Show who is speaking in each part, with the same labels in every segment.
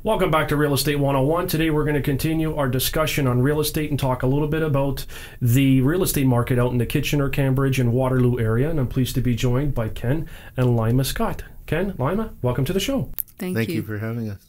Speaker 1: Welcome back to Real Estate 101. Today we're going to continue our discussion on real estate and talk a little bit about the real estate market out in the Kitchener, Cambridge, and Waterloo area. And I'm pleased to be joined by Ken and Laima Scott. Ken, Laima, welcome to the show.
Speaker 2: Thank you for having us.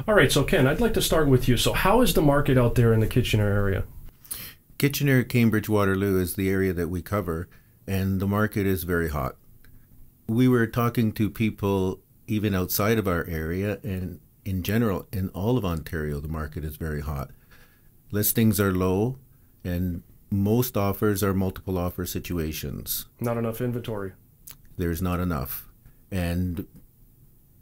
Speaker 1: All right, so Ken, I'd like to start with you. So how is the market out there in the Kitchener area?
Speaker 2: Kitchener, Cambridge, Waterloo is the area that we cover, and the market is very hot. We were talking to people even outside of our area, and in general, in all of Ontario, the market is very hot. Listings are low, and most offers are multiple offer situations.
Speaker 1: Not enough inventory.
Speaker 2: There's not enough. And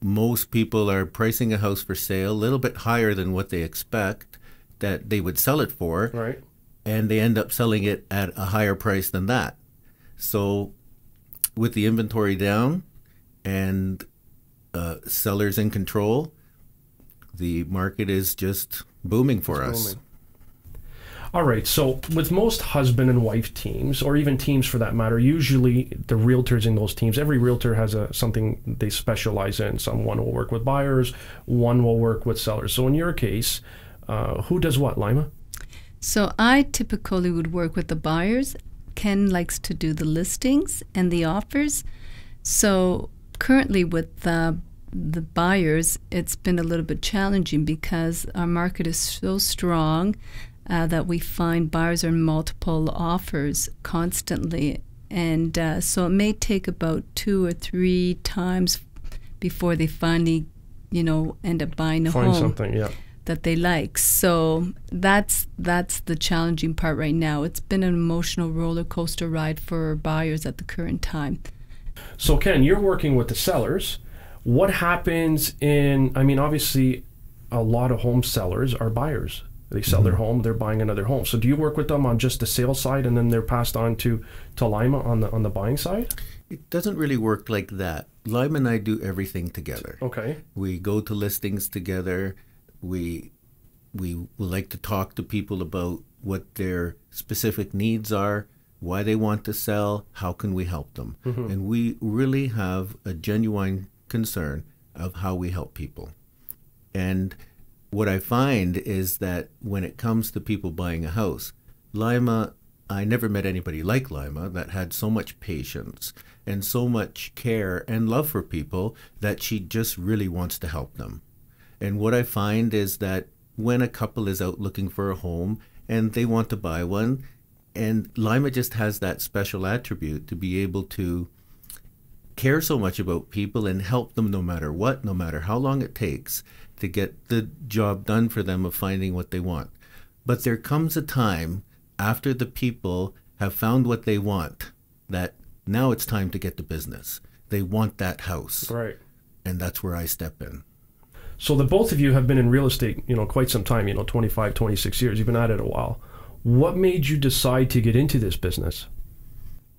Speaker 2: most people are pricing a house for sale a little bit higher than what they expect that they would sell it for.
Speaker 1: Right.
Speaker 2: And they end up selling it at a higher price than that. So with the inventory down and sellers in control, the market is just booming for us.
Speaker 1: All right, so with most husband and wife teams, or even teams for that matter, usually the realtors in those teams, every realtor has something they specialize in. Someone will work with buyers, one will work with sellers. So in your case, who does what, Laima?
Speaker 3: So I typically would work with the buyers. Ken likes to do the listings and the offers. So currently with the buyers, it's been a little bit challenging because our market is so strong that we find buyers are in multiple offers constantly. And so it may take about 2 or 3 times before they finally, end up buying a home.
Speaker 1: Find something, yeah.
Speaker 3: That they like. So that's the challenging part right now. It's been an emotional roller coaster ride for buyers at the current time.
Speaker 1: So Ken, you're working with the sellers. What happens obviously a lot of home sellers are buyers. They sell their home, they're buying another home. So do you work with them on just the sales side and then they're passed on to Laima on the buying side?
Speaker 2: It doesn't really work like that. Laima and I do everything together.
Speaker 1: Okay.
Speaker 2: We go to listings together. We like to talk to people about what their specific needs are, why they want to sell, how can we help them. And we really have a genuine concern of how we help people. And what I find is that when it comes to people buying a house, Laima, I never met anybody like Laima that had so much patience and so much care and love for people that she just really wants to help them. And what I find is that when a couple is out looking for a home and they want to buy one, and Laima just has that special attribute to be able to care so much about people and help them no matter what, no matter how long it takes to get the job done for them of finding what they want. But there comes a time after the people have found what they want that now it's time to get to business. They want that house.
Speaker 1: Right.
Speaker 2: And that's where I step in.
Speaker 1: So the both of you have been in real estate, quite some time, 25, 26 years. You've been at it a while. What made you decide to get into this business?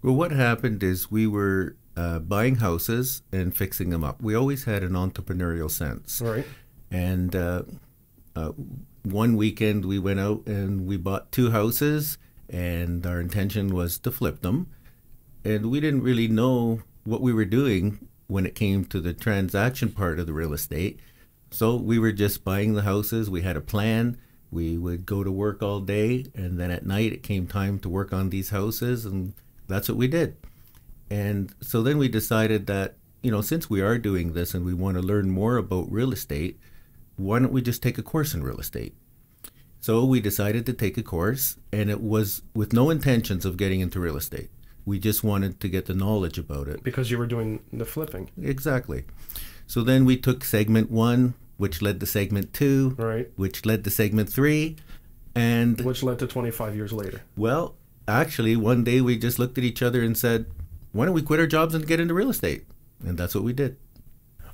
Speaker 2: Well, what happened is we were buying houses and fixing them up. We always had an entrepreneurial sense.
Speaker 1: Right.
Speaker 2: And one weekend we went out and we bought 2 houses, and our intention was to flip them. And we didn't really know what we were doing when it came to the transaction part of the real estate. So we were just buying the houses. We had a plan. We would go to work all day, and then at night it came time to work on these houses, and that's what we did. And so then we decided that, since we are doing this and we want to learn more about real estate, why don't we just take a course in real estate? So we decided to take a course, and it was with no intentions of getting into real estate. We just wanted to get the knowledge about it.
Speaker 1: Because you were doing the flipping.
Speaker 2: Exactly. So then we took segment 1, which led to segment 2,
Speaker 1: right,
Speaker 2: which led to segment 3, and
Speaker 1: which led to 25 years later.
Speaker 2: Well, actually, one day we just looked at each other and said, why don't we quit our jobs and get into real estate? And that's what we did.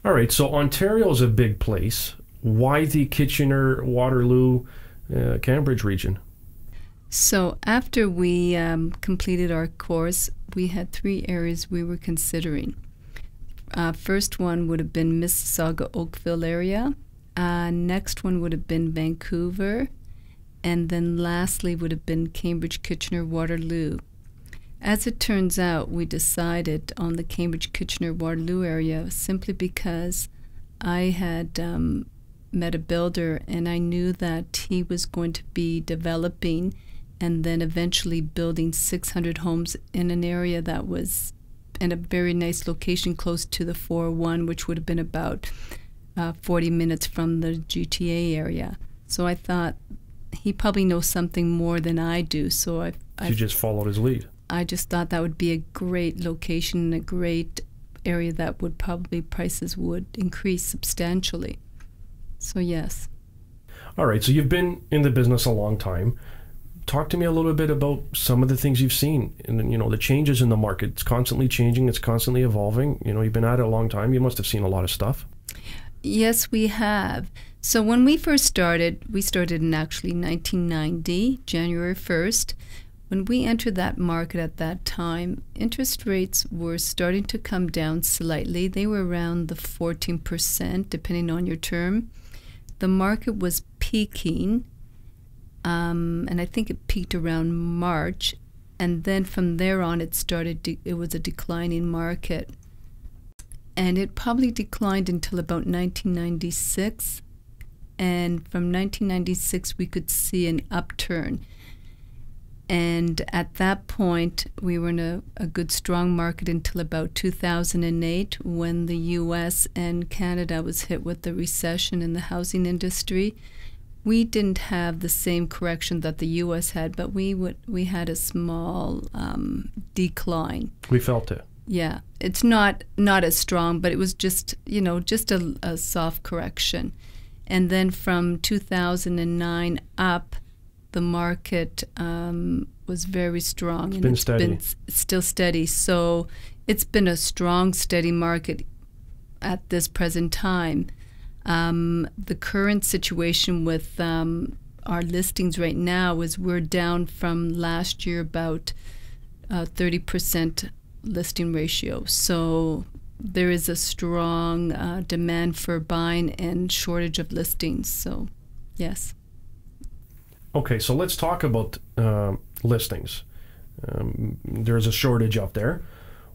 Speaker 1: All right, so Ontario is a big place. Why the Kitchener, Waterloo, Cambridge region?
Speaker 3: So after we completed our course, we had 3 areas we were considering. First one would have been Mississauga, Oakville area. Next one would have been Vancouver. And then lastly would have been Cambridge, Kitchener, Waterloo. As it turns out, we decided on the Cambridge, Kitchener, Waterloo area simply because I had met a builder and I knew that he was going to be developing and then eventually building 600 homes in an area that was in a very nice location close to the 401, which would have been about 40 minutes from the GTA area. So I thought he probably knows something more than I do. So
Speaker 1: you just followed his lead.
Speaker 3: I just thought that would be a great location, a great area that would probably prices would increase substantially. So yes.
Speaker 1: All right. So you've been in the business a long time. Talk to me a little bit about some of the things you've seen and, you know, the changes in the market. It's constantly changing. It's constantly evolving. You know, you've been at it a long time. You must have seen a lot of stuff.
Speaker 3: Yes, we have. So when we first started, we started in actually 1990, January 1st. When we entered that market at that time, interest rates were starting to come down slightly. They were around the 14%, depending on your term. The market was peaking, and I think it peaked around March. And then from there on, it was a declining market. And it probably declined until about 1996. And from 1996, we could see an upturn. And at that point, we were in a good, strong market until about 2008, when the U.S. and Canada was hit with the recession in the housing industry. We didn't have the same correction that the U.S. had, but we had a small decline.
Speaker 1: We felt it.
Speaker 3: Yeah, it's not as strong, but it was just a soft correction. And then from 2009 up, the market was very strong.
Speaker 1: It's been steady.
Speaker 3: Been still steady. So it's been a strong, steady market at this present time. The current situation with our listings right now is we're down from last year about 30% listing ratio. So there is a strong demand for buying and shortage of listings. So, yes.
Speaker 1: Okay, so let's talk about listings. There's a shortage out there.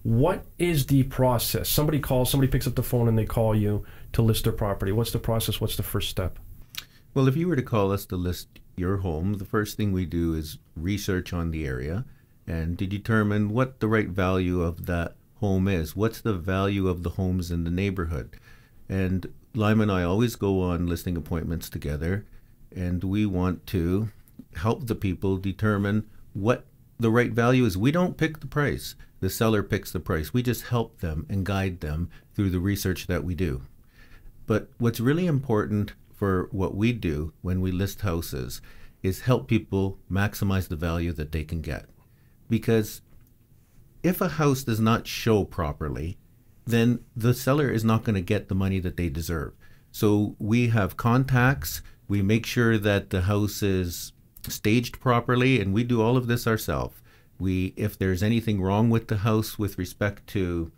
Speaker 1: What is the process? Somebody picks up the phone and they call you to list their property. What's the process? What's the first step?
Speaker 2: Well, if you were to call us to list your home, the first thing we do is research on the area and to determine what the right value of that home is. What's the value of the homes in the neighborhood? And Laima and I always go on listing appointments together, and we want to help the people determine what the right value is. We don't pick the price. The seller picks the price. We just help them and guide them through the research that we do. But what's really important for what we do when we list houses is help people maximize the value that they can get. Because if a house does not show properly, then the seller is not going to get the money that they deserve. So we have contacts. We make sure that the house is staged properly, and we do all of this ourselves. If there's anything wrong with the house with respect to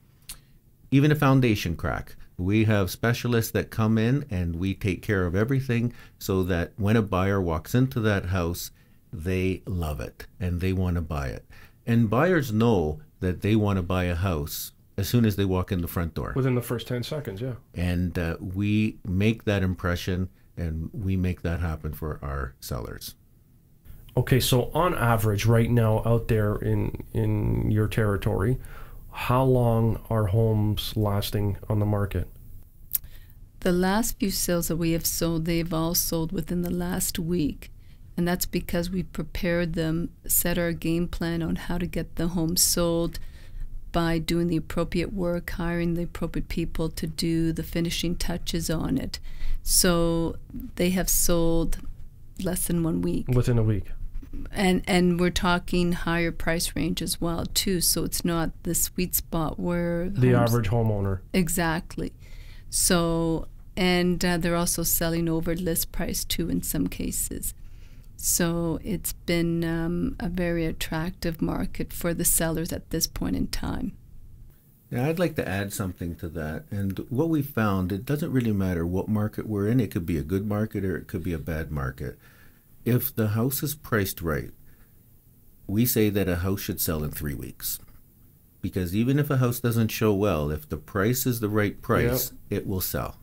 Speaker 2: even a foundation crack, we have specialists that come in and we take care of everything so that when a buyer walks into that house, they love it and they want to buy it. And buyers know that they want to buy a house as soon as they walk in the front door.
Speaker 1: Within the first 10 seconds, yeah.
Speaker 2: And we make that impression and we make that happen for our sellers.
Speaker 1: Okay, so on average right now out there in your territory, how long are homes lasting on the market?
Speaker 3: The last few sales that we have sold, they've all sold within the last week. And that's because we prepared them, set our game plan on how to get the home sold by doing the appropriate work, hiring the appropriate people to do the finishing touches on it. So they have sold less than 1 week.
Speaker 1: Within a week.
Speaker 3: And we're talking higher price range as well, too. So it's not the sweet spot where
Speaker 1: the average homeowner.
Speaker 3: Exactly. So, and they're also selling over list price, too, in some cases. So it's been a very attractive market for the sellers at this point in time.
Speaker 2: Yeah, I'd like to add something to that. And what we found, it doesn't really matter what market we're in. It could be a good market or it could be a bad market. If the house is priced right, we say that a house should sell in 3 weeks. Because even if a house doesn't show well, if the price is the right price, it will sell.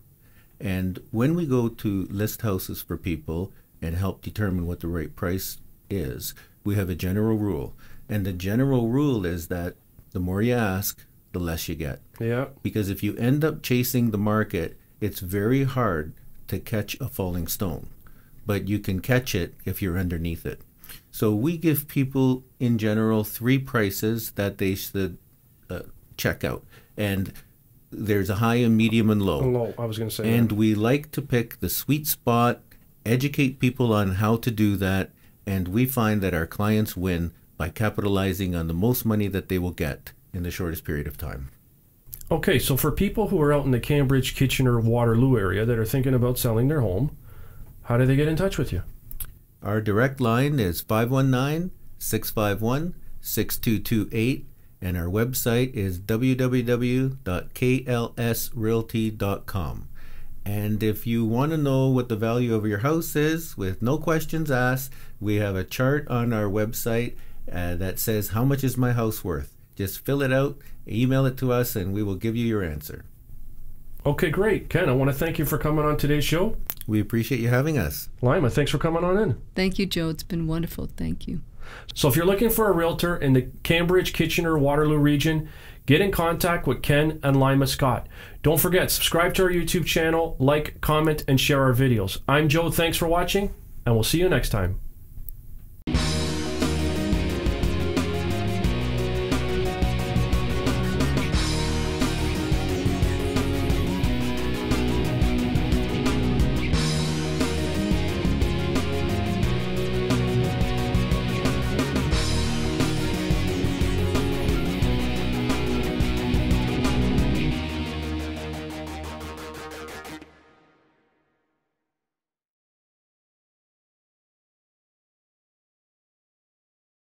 Speaker 2: And when we go to list houses for people and help determine what the right price is, we have a general rule. And the general rule is that the more you ask, the less you get.
Speaker 1: Yeah.
Speaker 2: Because if you end up chasing the market, it's very hard to catch a falling stone. But you can catch it if you're underneath it. So we give people in general 3 prices that they should check out. And there's a high, a medium, and low.
Speaker 1: Low, I was going to say.
Speaker 2: And we like to pick the sweet spot, educate people on how to do that, and we find that our clients win by capitalizing on the most money that they will get in the shortest period of time.
Speaker 1: Okay, so for people who are out in the Cambridge, Kitchener, Waterloo area that are thinking about selling their home, how do they get in touch with you?
Speaker 2: Our direct line is 519-651-6228, and our website is www.klsrealty.com. And if you want to know what the value of your house is, with no questions asked, we have a chart on our website that says, how much is my house worth? Just fill it out, email it to us, and we will give you your answer.
Speaker 1: Okay, great. Ken, I want to thank you for coming on today's show.
Speaker 2: We appreciate you having us.
Speaker 1: Laima, thanks for coming on in.
Speaker 3: Thank you, Joe. It's been wonderful. Thank you.
Speaker 1: So if you're looking for a realtor in the Cambridge, Kitchener, Waterloo region, get in contact with Ken and Laima Scott. Don't forget, subscribe to our YouTube channel, like, comment, and share our videos. I'm Joe. Thanks for watching, and we'll see you next time.